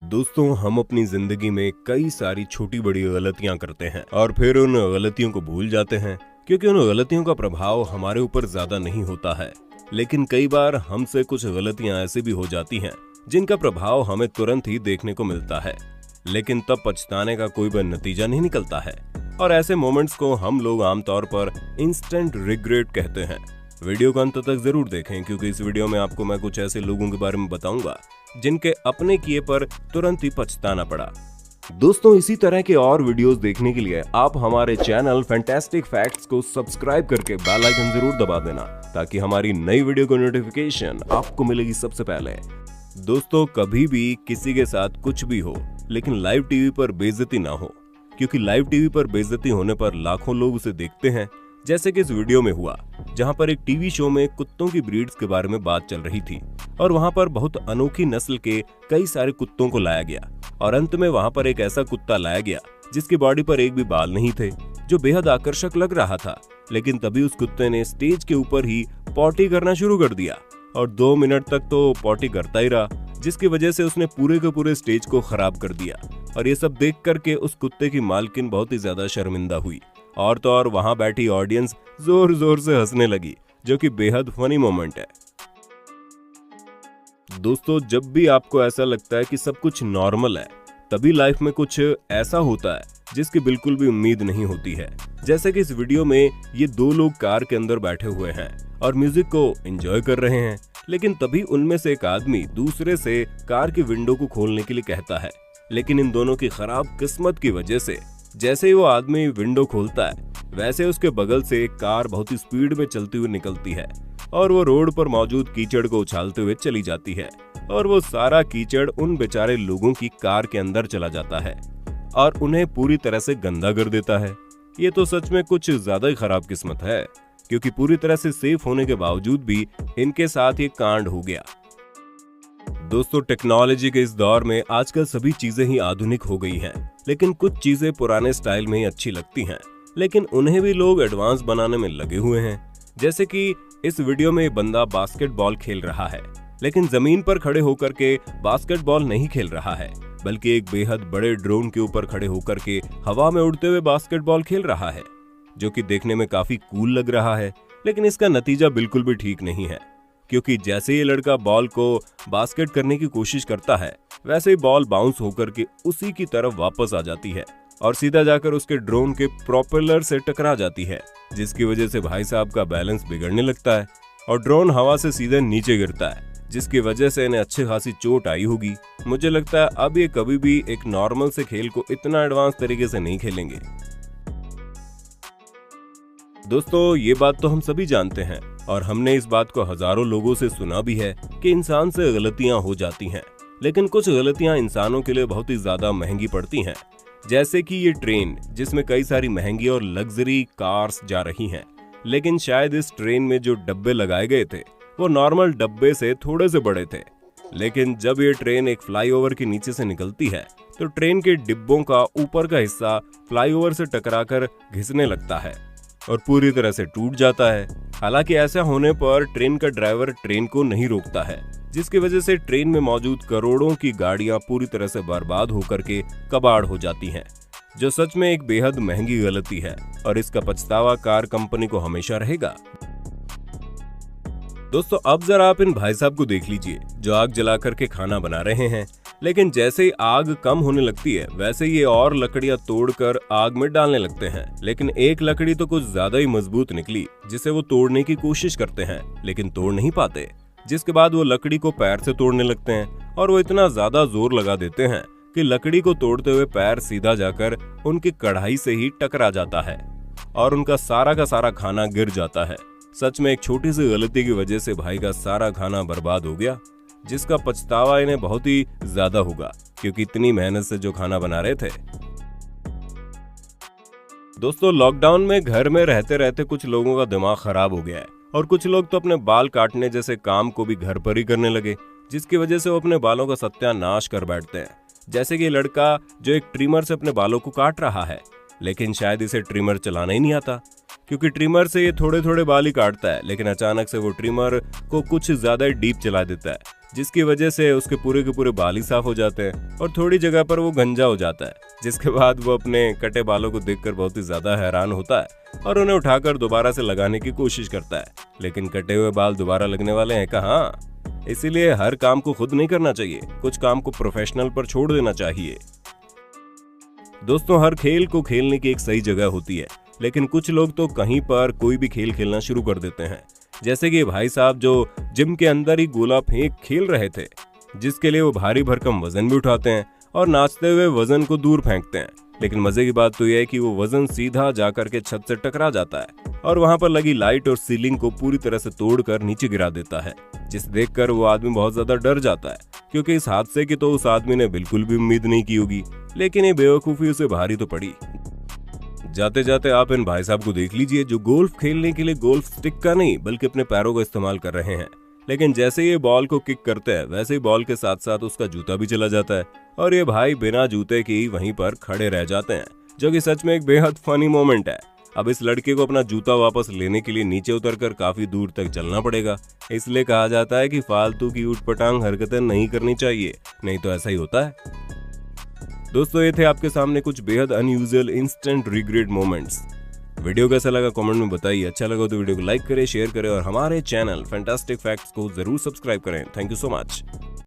दोस्तों, हम अपनी जिंदगी में कई सारी छोटी बड़ी गलतियां करते हैं और फिर उन गलतियों को भूल जाते हैं क्योंकि उन गलतियों का प्रभाव हमारे ऊपर ज्यादा नहीं होता है। लेकिन कई बार हमसे कुछ गलतियां ऐसी भी हो जाती हैं जिनका प्रभाव हमें तुरंत ही देखने को मिलता है, लेकिन तब पछताने का कोई भी नतीजा नहीं निकलता है। और ऐसे मोमेंट्स को हम लोग आमतौर पर इंस्टेंट रिग्रेट कहते हैं। वीडियो को अंत तक जरूर देखें क्योंकि इस वीडियो में आपको मैं कुछ ऐसे लोगों के बारे में बताऊंगा जिनके अपने किए पर तुरंत ही पछताना पड़ा। दोस्तों, इसी तरह के और वीडियोस देखने के लिए आप हमारे चैनल फैंटास्टिक फैक्ट्स को सब्सक्राइब करके बेल आइकन जरूर दबा देना ताकि हमारी नई वीडियो को नोटिफिकेशन आपको मिलेगी सबसे पहले। दोस्तों, कभी भी किसी के साथ कुछ भी हो लेकिन लाइव टीवी पर बेइज्जती ना हो, क्योंकि लाइव टीवी पर बेइज्जती होने पर लाखों लोग उसे देखते हैं, जैसे कि इस वीडियो में हुआ जहां पर एक टीवी शो में कुत्तों की ब्रीड्स के बारे में बात चल रही थी और वहां पर बहुत अनोखी नस्ल के कई सारे कुत्तों को लाया गया और अंत में वहां पर एक ऐसा कुत्ता लाया गया जिसकी बॉडी पर एक भी बाल नहीं थे, जो बेहद आकर्षक लग रहा था। लेकिन तभी उस कुत्ते ने स्टेज के ऊपर ही पॉटी करना शुरू कर दिया और 2 मिनट तक तो पॉटी करता ही रहा, जिसकी वजह से उसने पूरे के पूरे स्टेज को खराब कर दिया। और ये सब देख करके उस कुत्ते की मालकिन बहुत ही ज्यादा शर्मिंदा हुई और तो और वहां बैठी ऑडियंस जोर जोर से हंसने लगी, जो कि बेहद फनी मोमेंट है। दोस्तों, जब भी आपको ऐसा लगता है कि सब कुछ नॉर्मल है, तभी लाइफ में कुछ ऐसा होता है जिसकी बिल्कुल भी उम्मीद नहीं होती है। जैसे कि इस वीडियो में ये 2 लोग कार के अंदर बैठे हुए हैं और म्यूजिक को एंजॉय कर रहे हैं, लेकिन तभी उनमें से एक आदमी दूसरे से कार की विंडो को खोलने के लिए कहता है। लेकिन इन दोनों की खराब किस्मत की वजह से जैसे ही वो आदमी विंडो खोलता है, वैसे उसके बगल से एक कार बहुत ही स्पीड में चलती हुई निकलती है और वो रोड पर मौजूद कीचड़ को उछालते हुए चली जाती है और वो सारा कीचड़ उन बेचारे लोगों की कार के अंदर चला जाता है और उन्हें पूरी तरह से गंदा कर देता है। ये तो सच में कुछ ज्यादा ही खराब किस्मत है, क्योंकि पूरी तरह से सेफ होने के बावजूद भी इनके साथ ये कांड हो गया। दोस्तों, टेक्नोलॉजी के इस दौर में आजकल सभी चीजें ही आधुनिक हो गई हैं, लेकिन कुछ चीजें पुराने स्टाइल में ही अच्छी लगती हैं, लेकिन उन्हें भी लोग एडवांस बनाने में लगे हुए हैं। जैसे कि इस वीडियो में बंदा बास्केटबॉल खेल रहा है, लेकिन जमीन पर खड़े होकर के बास्केटबॉल नहीं खेल रहा है, बल्कि एक बेहद बड़े ड्रोन के ऊपर खड़े होकर के हवा में उड़ते हुए बास्केटबॉल खेल रहा है, जो कि देखने में काफी कूल लग रहा है। लेकिन इसका नतीजा बिल्कुल भी ठीक नहीं है, क्योंकि जैसे ये लड़का बॉल को बास्केट करने की कोशिश करता है, वैसे ही बॉल बाउंस होकर के उसी की तरफ वापस आ जाती है और सीधा जाकर उसके ड्रोन के प्रोपेलर से टकरा जाती है, जिसकी वजह से भाई साहब का बैलेंस बिगड़ने लगता है और ड्रोन हवा से सीधे नीचे गिरता है, जिसकी वजह से इन्हें अच्छी खासी चोट आई होगी। मुझे लगता है अब ये कभी भी एक नॉर्मल से खेल को इतना एडवांस तरीके से नहीं खेलेंगे। दोस्तों, ये बात तो हम सभी जानते हैं और हमने इस बात को हजारों लोगों से सुना भी है कि इंसान से गलतियां हो जाती हैं, लेकिन कुछ गलतियां इंसानों के लिए बहुत ही ज्यादा महंगी पड़ती हैं। जैसे कि ये ट्रेन जिसमें कई सारी महंगी और लग्जरी कार्स जा रही हैं, लेकिन शायद इस ट्रेन में जो डब्बे लगाए गए थे वो नॉर्मल डब्बे से थोड़े से बड़े थे। लेकिन जब ये ट्रेन एक फ्लाईओवर के नीचे से निकलती है तो ट्रेन के डिब्बों का ऊपर का हिस्सा फ्लाईओवर से टकराकर घिसने लगता है और पूरी तरह से टूट जाता है। हालांकि ऐसा होने पर ट्रेन का ड्राइवर ट्रेन को नहीं रोकता है, जिसकी वजह से ट्रेन में मौजूद करोड़ों की गाड़ियां पूरी तरह से बर्बाद होकर के कबाड़ हो जाती हैं, जो सच में एक बेहद महंगी गलती है और इसका पछतावा कार कंपनी को हमेशा रहेगा। दोस्तों, अब जरा आप इन भाई साहब को देख लीजिए जो आग जला करके खाना बना रहे हैं, लेकिन जैसे ही आग कम होने लगती है वैसे ये और लकड़ियां तोड़कर आग में डालने लगते हैं। लेकिन एक लकड़ी तो कुछ ज्यादा ही मजबूत निकली, जिसे वो तोड़ने की कोशिश करते हैं लेकिन तोड़ नहीं पाते, जिसके बाद वो लकड़ी को पैर से तोड़ने लगते हैं और वो इतना ज्यादा जोर लगा देते हैं कि लकड़ी को तोड़ते हुए पैर सीधा जाकर उनकी कढ़ाई से ही टकरा जाता है और उनका सारा का सारा खाना गिर जाता है। सच में एक छोटी सी गलती की वजह से भाई का सारा खाना बर्बाद हो गया, जिसका पछतावा इन्हें बहुत ही ज्यादा होगा, क्योंकि इतनी मेहनत से जो खाना बना रहे थे। दोस्तों, लॉकडाउन में घर में रहते रहते कुछ लोगों का दिमाग खराब हो गया है और कुछ लोग तो अपने बाल काटने जैसे काम को भी घर पर ही करने लगे, जिसकी वजह से वो अपने बालों का सत्यानाश कर बैठते हैं। जैसे कि लड़का जो एक ट्रिमर से अपने बालों को काट रहा है, लेकिन शायद इसे ट्रिमर चलाना ही नहीं आता, क्योंकि ट्रिमर से ये थोड़े थोड़े बाल ही काटता है, लेकिन अचानक से वो ट्रिमर को कुछ ज्यादा डीप चला देता है, जिसकी वजह से उसके पूरे के पूरे बाल ही साफ हो जाते हैं और थोड़ी जगह पर वो गंजा हो जाता है, जिसके बाद वो अपने कटे बालों को देखकर बहुत ही ज्यादा हैरान होता है और उन्हें उठाकर दोबारा से लगाने की कोशिश करता है। लेकिन कटे हुए बाल दोबारा लगने वाले हैं कहाँ। इसीलिए हर काम को खुद नहीं करना चाहिए, कुछ काम को प्रोफेशनल पर छोड़ देना चाहिए। दोस्तों, हर खेल को खेलने की एक सही जगह होती है, लेकिन कुछ लोग तो कहीं पर कोई भी खेल खेलना शुरू कर देते हैं। जैसे कि भाई साहब जो जिम के अंदर ही गोला फेंक खेल रहे थे, जिसके लिए वो भारी भरकम वजन भी उठाते हैं और नाचते हुए वजन को दूर फेंकते हैं। लेकिन मजे की बात तो यह है कि वो वजन सीधा जाकर के छत से टकरा जाता है और वहां पर लगी लाइट और सीलिंग को पूरी तरह से तोड़कर नीचे गिरा देता है, जिसे देखकर वो आदमी बहुत ज्यादा डर जाता है, क्योंकि इस हादसे की तो उस आदमी ने बिल्कुल भी उम्मीद नहीं की होगी। लेकिन ये बेवकूफी उसे भारी तो पड़ी। जाते जाते आप इन भाई साहब को देख लीजिए, जो गोल्फ खेलने के लिए गोल्फ स्टिक का नहीं बल्कि अपने पैरों का इस्तेमाल कर रहे हैं। लेकिन जैसे ये बॉल को किक करते हैं, वैसे ही बॉल के साथ साथ उसका जूता भी चला जाता है और ये भाई बिना जूते के ही वहीं पर खड़े रह जाते हैं, जो कि सच में एक बेहद फनी मोमेंट है। अब इस लड़के को अपना जूता वापस लेने के लिए नीचे उतरकर काफी दूर तक चलना पड़ेगा। इसलिए कहा जाता है कि फालतू की ऊटपटांग हरकतें नहीं करनी चाहिए, नहीं तो ऐसा ही होता है। दोस्तों, ये थे आपके सामने कुछ बेहद unusual instant regret moments. Video कैसा लगा कमेंट में बताइए। अच्छा लगा तो वीडियो को लाइक करें, शेयर करें और हमारे चैनल फैंटास्टिक फैक्ट्स को जरूर सब्सक्राइब करें। Thank you so much.